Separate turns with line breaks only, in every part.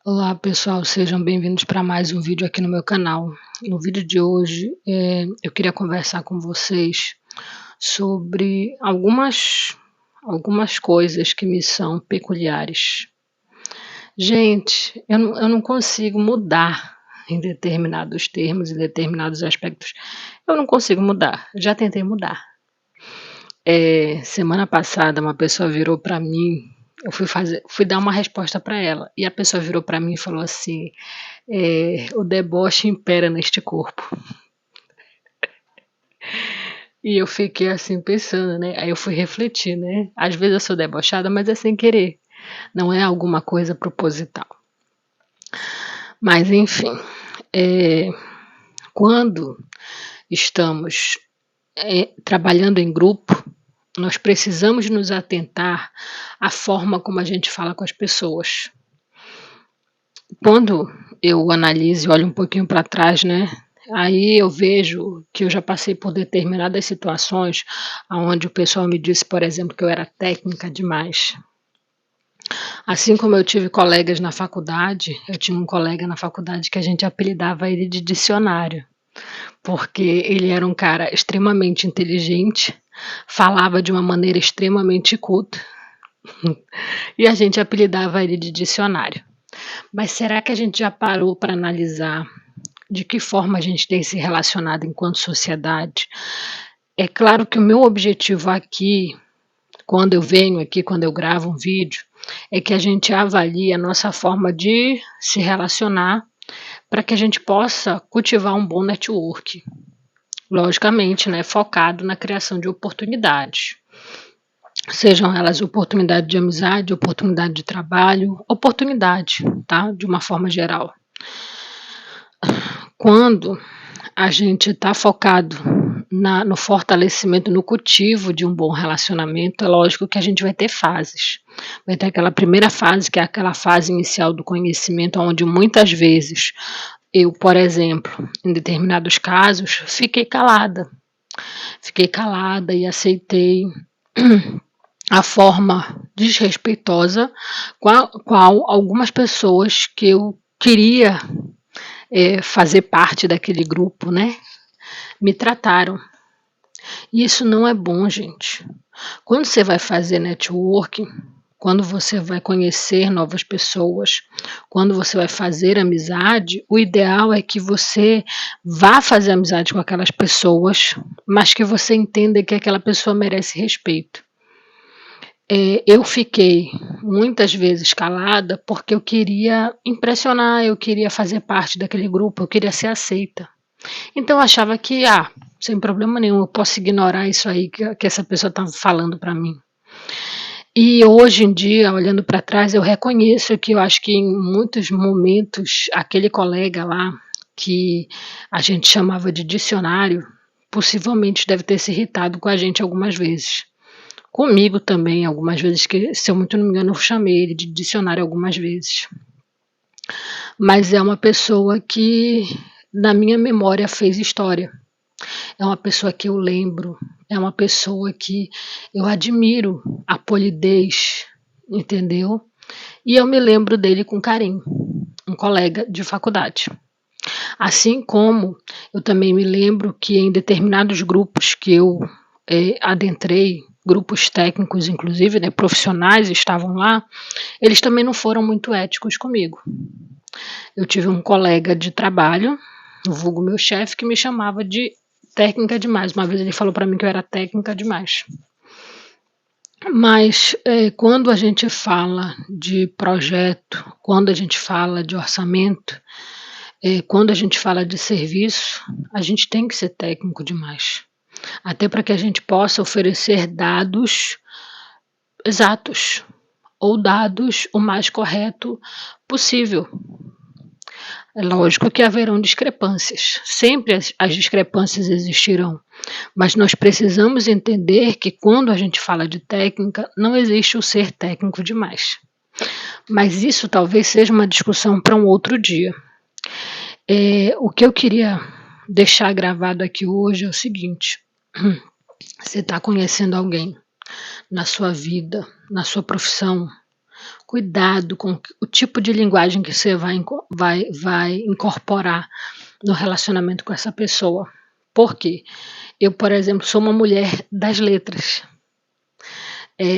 Olá pessoal, sejam bem-vindos para mais um vídeo aqui no meu canal. No vídeo de hoje, eu queria conversar com vocês sobre algumas coisas que me são peculiares. Gente, eu não consigo mudar em determinados termos, em determinados aspectos. Eu não consigo mudar, já tentei mudar. Semana passada uma pessoa virou para mim, eu fui dar uma resposta para ela, e a pessoa virou para mim e falou assim: o deboche impera neste corpo. E eu fiquei assim pensando, né? Aí eu fui refletir, né? Às vezes eu sou debochada, mas é sem querer, não é alguma coisa proposital. Mas enfim, é, quando estamos trabalhando em grupo, nós precisamos nos atentar à forma como a gente fala com as pessoas. Quando eu analiso e olho um pouquinho para trás, né? Aí eu vejo que eu já passei por determinadas situações onde o pessoal me disse, por exemplo, que eu era técnica demais. Assim como eu tive colegas na faculdade, eu tinha um colega na faculdade que a gente apelidava ele de dicionário, porque ele era um cara extremamente inteligente, falava de uma maneira extremamente culta, e a gente apelidava ele de dicionário. Mas será que a gente já parou para analisar de que forma a gente tem se relacionado enquanto sociedade? É claro que o meu objetivo aqui, quando eu venho aqui, quando eu gravo um vídeo, é que a gente avalie a nossa forma de se relacionar para que a gente possa cultivar um bom network. Logicamente, né, focado na criação de oportunidades. Sejam elas oportunidade de amizade, oportunidade de trabalho, oportunidade, tá? De uma forma geral. Quando a gente está focado no fortalecimento, no cultivo de um bom relacionamento, é lógico que a gente vai ter fases. Vai ter aquela primeira fase, que é aquela fase inicial do conhecimento, onde muitas vezes eu, por exemplo, em determinados casos, fiquei calada. Fiquei calada e aceitei a forma desrespeitosa qual algumas pessoas que eu queria fazer parte daquele grupo, né, me trataram. E isso não é bom, gente. Quando você vai fazer networking, quando você vai conhecer novas pessoas, quando você vai fazer amizade, o ideal é que você vá fazer amizade com aquelas pessoas, mas que você entenda que aquela pessoa merece respeito. Eu fiquei muitas vezes calada porque eu queria impressionar, eu queria fazer parte daquele grupo, eu queria ser aceita. Então eu achava que, sem problema nenhum, eu posso ignorar isso aí que essa pessoa está falando para mim. E hoje em dia, olhando para trás, eu reconheço que eu acho que em muitos momentos aquele colega lá, que a gente chamava de dicionário, possivelmente deve ter se irritado com a gente algumas vezes. Comigo também, algumas vezes, que se eu muito não me engano, eu chamei ele de dicionário algumas vezes. Mas é uma pessoa que, na minha memória, fez história. É uma pessoa que eu lembro, é uma pessoa que eu admiro a polidez, entendeu? E eu me lembro dele com carinho, um colega de faculdade. Assim como eu também me lembro que em determinados grupos que eu adentrei, grupos técnicos inclusive, né, profissionais estavam lá, eles também não foram muito éticos comigo. Eu tive um colega de trabalho, vulgo meu chefe, que me chamava de técnica demais. Uma vez ele falou para mim que eu era técnica demais. Mas quando a gente fala de projeto, quando a gente fala de orçamento, quando a gente fala de serviço, a gente tem que ser técnico demais. Até para que a gente possa oferecer dados exatos ou dados o mais correto possível. É lógico que haverão discrepâncias, sempre as discrepâncias existirão, mas nós precisamos entender que quando a gente fala de técnica, não existe o ser técnico demais. Mas isso talvez seja uma discussão para um outro dia. O que eu queria deixar gravado aqui hoje é o seguinte: você está conhecendo alguém na sua vida, na sua profissão, Cuidado com o tipo de linguagem que você vai incorporar no relacionamento com essa pessoa. Por quê? Eu, por exemplo, sou uma mulher das letras.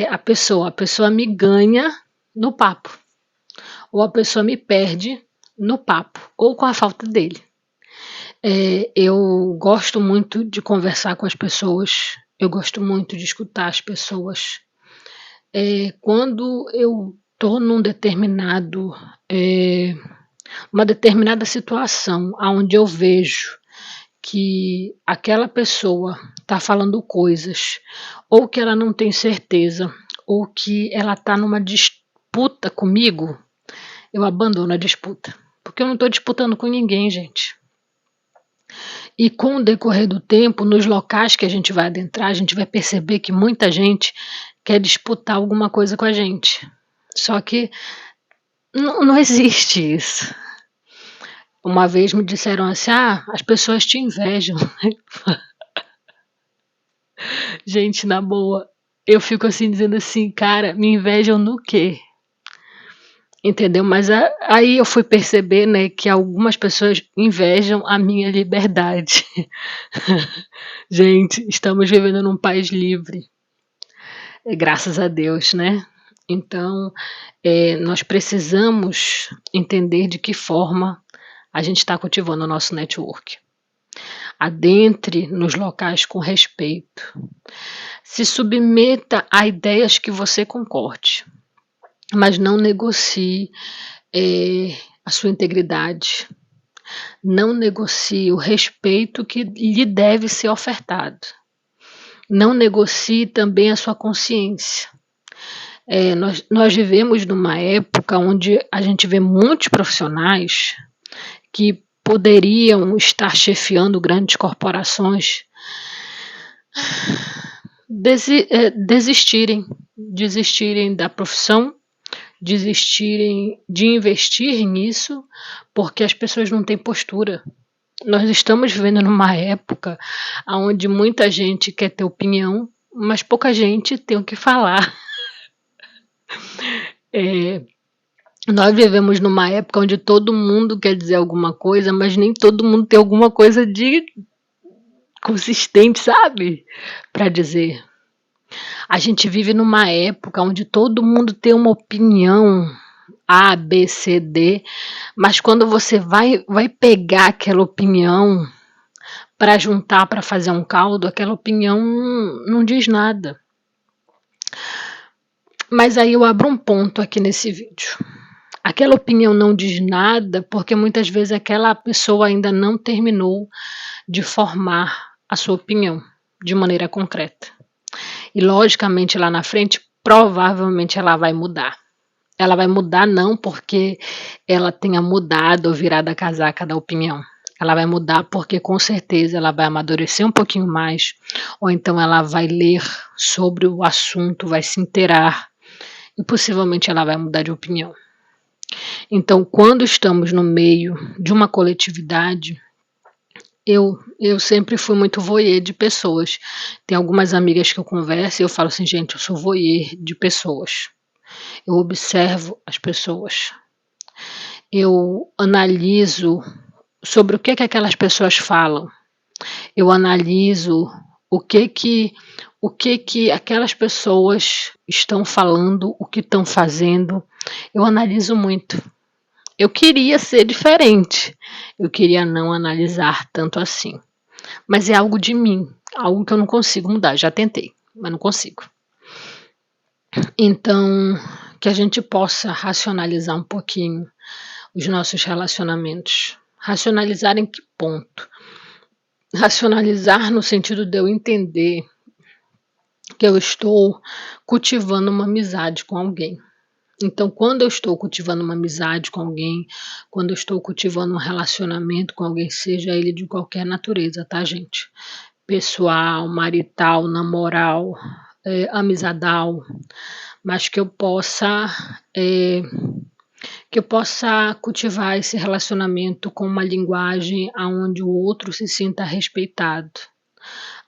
A pessoa me ganha no papo, ou a pessoa me perde no papo, ou com a falta dele. Eu gosto muito de conversar com as pessoas, eu gosto muito de escutar as pessoas. Quando eu estou uma determinada situação onde eu vejo que aquela pessoa está falando coisas, ou que ela não tem certeza, ou que ela está numa disputa comigo, eu abandono a disputa. Porque eu não estou disputando com ninguém, gente. E com o decorrer do tempo, nos locais que a gente vai adentrar, a gente vai perceber que muita gente quer disputar alguma coisa com a gente. Só que não existe isso. Uma vez me disseram assim: as pessoas te invejam. Gente, na boa, eu fico assim dizendo assim, cara, me invejam no quê? Entendeu? Mas aí eu fui perceber, né, que algumas pessoas invejam a minha liberdade. Gente, estamos vivendo num país livre. Graças a Deus, né? Então, nós precisamos entender de que forma a gente está cultivando o nosso network. Adentre nos locais com respeito. Se submeta a ideias que você concorde, mas não negocie a sua integridade. Não negocie o respeito que lhe deve ser ofertado. Não negocie também a sua consciência. Nós vivemos numa época onde a gente vê muitos profissionais que poderiam estar chefiando grandes corporações desistirem da profissão, desistirem de investir nisso, porque as pessoas não têm postura. Nós estamos vivendo numa época onde muita gente quer ter opinião, mas pouca gente tem o que falar. Nós vivemos numa época onde todo mundo quer dizer alguma coisa, mas nem todo mundo tem alguma coisa de consistente, sabe? Para dizer. A gente vive numa época onde todo mundo tem uma opinião A, B, C, D, mas quando você vai pegar aquela opinião para juntar, para fazer um caldo, aquela opinião não diz nada. Mas aí eu abro um ponto aqui nesse vídeo. Aquela opinião não diz nada porque muitas vezes aquela pessoa ainda não terminou de formar a sua opinião de maneira concreta. E logicamente lá na frente, provavelmente ela vai mudar. Ela vai mudar não porque ela tenha mudado ou virado a casaca da opinião. Ela vai mudar porque com certeza ela vai amadurecer um pouquinho mais, ou então ela vai ler sobre o assunto, vai se inteirar e possivelmente ela vai mudar de opinião. Então, quando estamos no meio de uma coletividade, eu sempre fui muito voyeur de pessoas. Tem algumas amigas que eu converso e eu falo assim, gente, eu sou voyeur de pessoas. Eu observo as pessoas. Eu analiso sobre o que aquelas pessoas falam. Eu analiso o que aquelas pessoas estão falando, o que estão fazendo. Eu analiso muito. Eu queria ser diferente. Eu queria não analisar tanto assim. Mas é algo de mim, algo que eu não consigo mudar. Já tentei, mas não consigo. Então, que a gente possa racionalizar um pouquinho os nossos relacionamentos. Racionalizar em que ponto? Racionalizar no sentido de eu entender que eu estou cultivando uma amizade com alguém. Então, quando eu estou cultivando uma amizade com alguém, quando eu estou cultivando um relacionamento com alguém, seja ele de qualquer natureza, tá, gente? Pessoal, marital, namoral, amizadal, mas que eu possa cultivar esse relacionamento com uma linguagem onde o outro se sinta respeitado,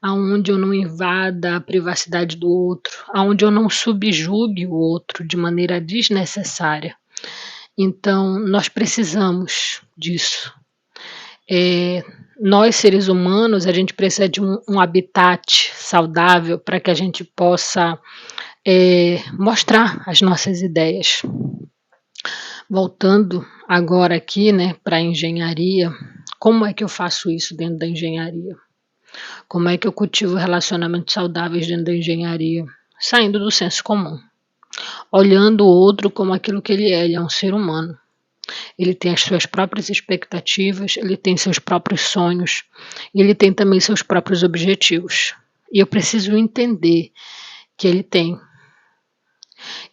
aonde eu não invada a privacidade do outro, aonde eu não subjugue o outro de maneira desnecessária. Então, nós precisamos disso. Nós, seres humanos, a gente precisa de um habitat saudável para que a gente possa mostrar as nossas ideias. Voltando agora aqui, né, para a engenharia, como é que eu faço isso dentro da engenharia? Como é que eu cultivo relacionamentos saudáveis dentro da engenharia? Saindo do senso comum, olhando o outro como aquilo que ele é um ser humano. Ele tem as suas próprias expectativas, ele tem seus próprios sonhos, e ele tem também seus próprios objetivos. E eu preciso entender que ele tem.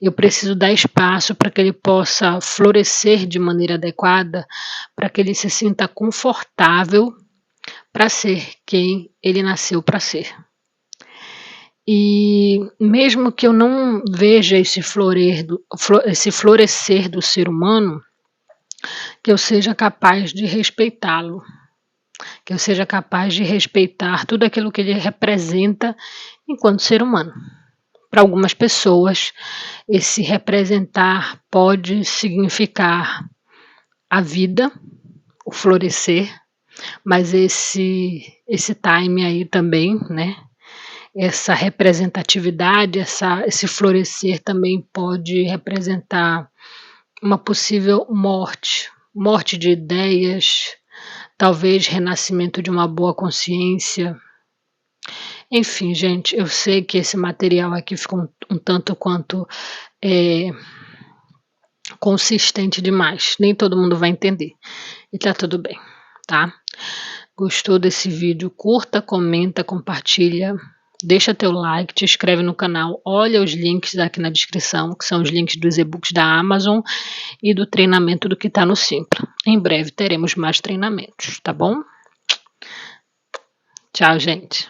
Eu preciso dar espaço para que ele possa florescer de maneira adequada, para que ele se sinta confortável para ser quem ele nasceu para ser. E mesmo que eu não veja esse florescer do ser humano, que eu seja capaz de respeitá-lo, que eu seja capaz de respeitar tudo aquilo que ele representa enquanto ser humano. Para algumas pessoas, esse representar pode significar a vida, o florescer, mas esse time aí também, né? Essa representatividade, esse florescer também pode representar uma possível morte de ideias, talvez renascimento de uma boa consciência. Enfim, gente, eu sei que esse material aqui ficou um tanto quanto consistente demais. Nem todo mundo vai entender. E tá tudo bem, tá? Gostou desse vídeo? Curta, comenta, compartilha. Deixa teu like, te inscreve no canal, olha os links aqui na descrição, que são os links dos e-books da Amazon e do treinamento do que está no Simpla. Em breve teremos mais treinamentos, tá bom? Tchau, gente.